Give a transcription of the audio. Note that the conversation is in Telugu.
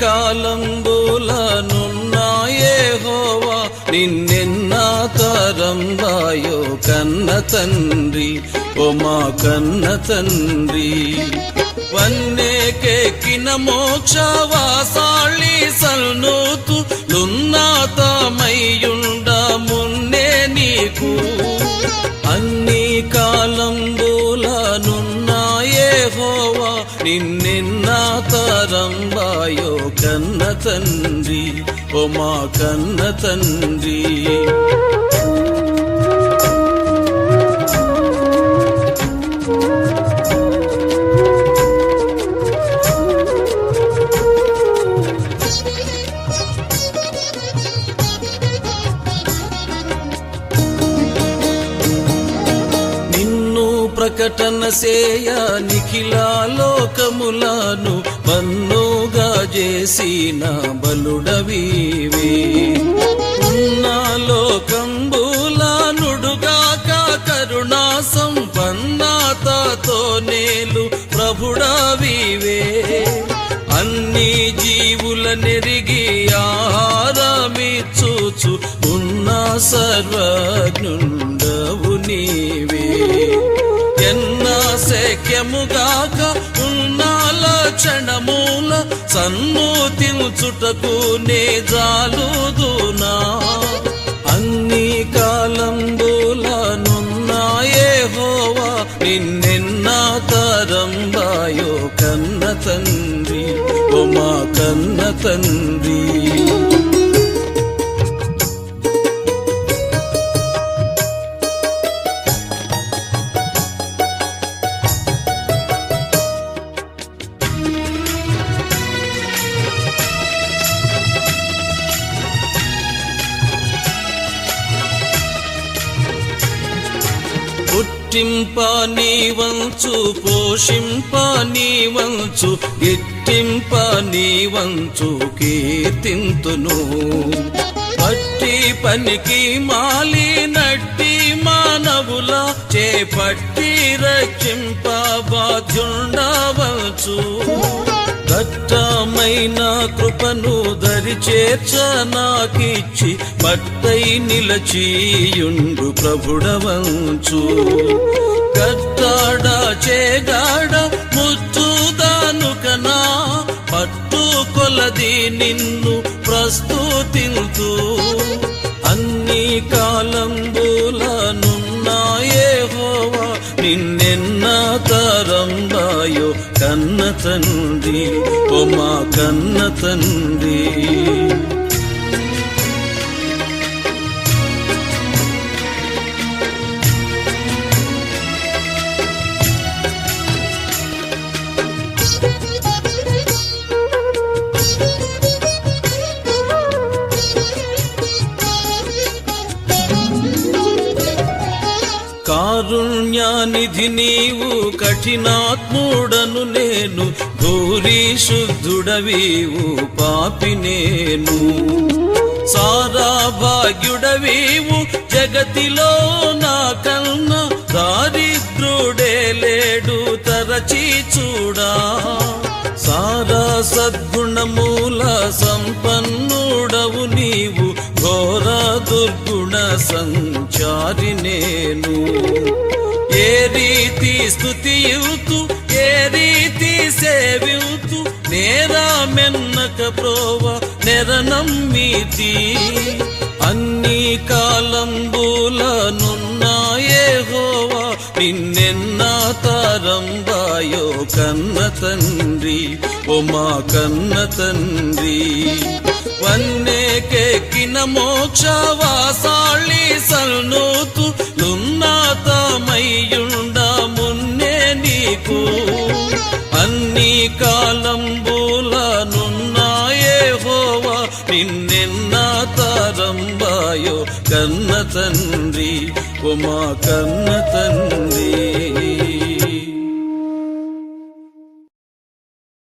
కాలంబులనున్న యెహోవా నిన్నెన్నా తరంబాయో కన్న తండ్రి ఓ మా కన్న తండ్రి వన్నేకెక్కిన మోక్షవాసాళి సల్నూతు లున్నాతమయ్యుండ మున్నే నీకు అన్ని కాలంబులనున్న యెహోవా నిన్నెన్నా తరంబాయో కన్న తండ్రి ఓ మా కన్న తండ్రి ప్రకటన సేయ నిఖిల లోకములను పన్నుగా చేసిన బలుడవీవే ఉన్న లోకంబులనుడుగాక కరుణా సంపన్నతతో నేలు ప్రభుడవీవే అన్ని జీవుల నెరిగి ఆహారమిచ్చుచు ఉన్న సర్వజ్ఞుండవు నీవే ఎన్న శక్యముగాక ఉన్న లక్షణమూల సన్మూతించుటకు నే జాలుదునా అన్ని కాలంబులనున్న యెహోవా నిన్నెన్నా తరంబాయో కన్న తండ్రి ఓ మా కన్న తండ్రి పుట్టింప నీవంచు పోషింప నీవంచు గిట్టింప నీవంచు కీర్తింతును పట్టి పనికి మాలి నట్టి మానవుల చేపట్టి రక్షింప బాధ్యుండవచ్చు దట్టమైన కృపను దరి చేర్చ నాకిచ్చి పట్టై నిలచియుండు ప్రభుడవంచు కట్టాడ చేగాడ ముచ్చుదానుకనా పట్టు కొలది నిన్ను ప్రస్తుతింతు అన్ని కాలంబులనున్న యెహోవా నిన్నెన్నా తరంబాయో కన్న తండ్రి ఓ మా కన్న తండ్రి కారుణ్యానిధి నీవు కఠినాత్ముడను నేను భూరి శుద్ధుడవీవు పాపి నేను సారా భాగ్యుడవీవు జగతిలో నా కన్న దారిద్రుడే లేడు తరచి చూడా సారా సద్గుణమూల సంపన్నుడవు నీవు ఘోర దుర్గుణ సంచారి నేను ఏ రీతి స్తుతియుతు ఏ రీతి సేవియుతు నేరా మెన్నక ప్రోవ నెరనమ్మితి అన్ని కాలంబులనున్న యెహోవా నిన్నెన్నా తరంబాయో కన్న తండ్రి ఓ మా కన్న తండ్రి వన్నేకెక్కిన మోక్షవాసాళి సల్నూతు లున్నాతమయ్యుండ మున్నే నీకు అన్ని కాలంబులనున్న యెహోవా నిన్నెన్నా తరంబాయో కన్న తండ్రి ఓ మా కన్న తండ్రి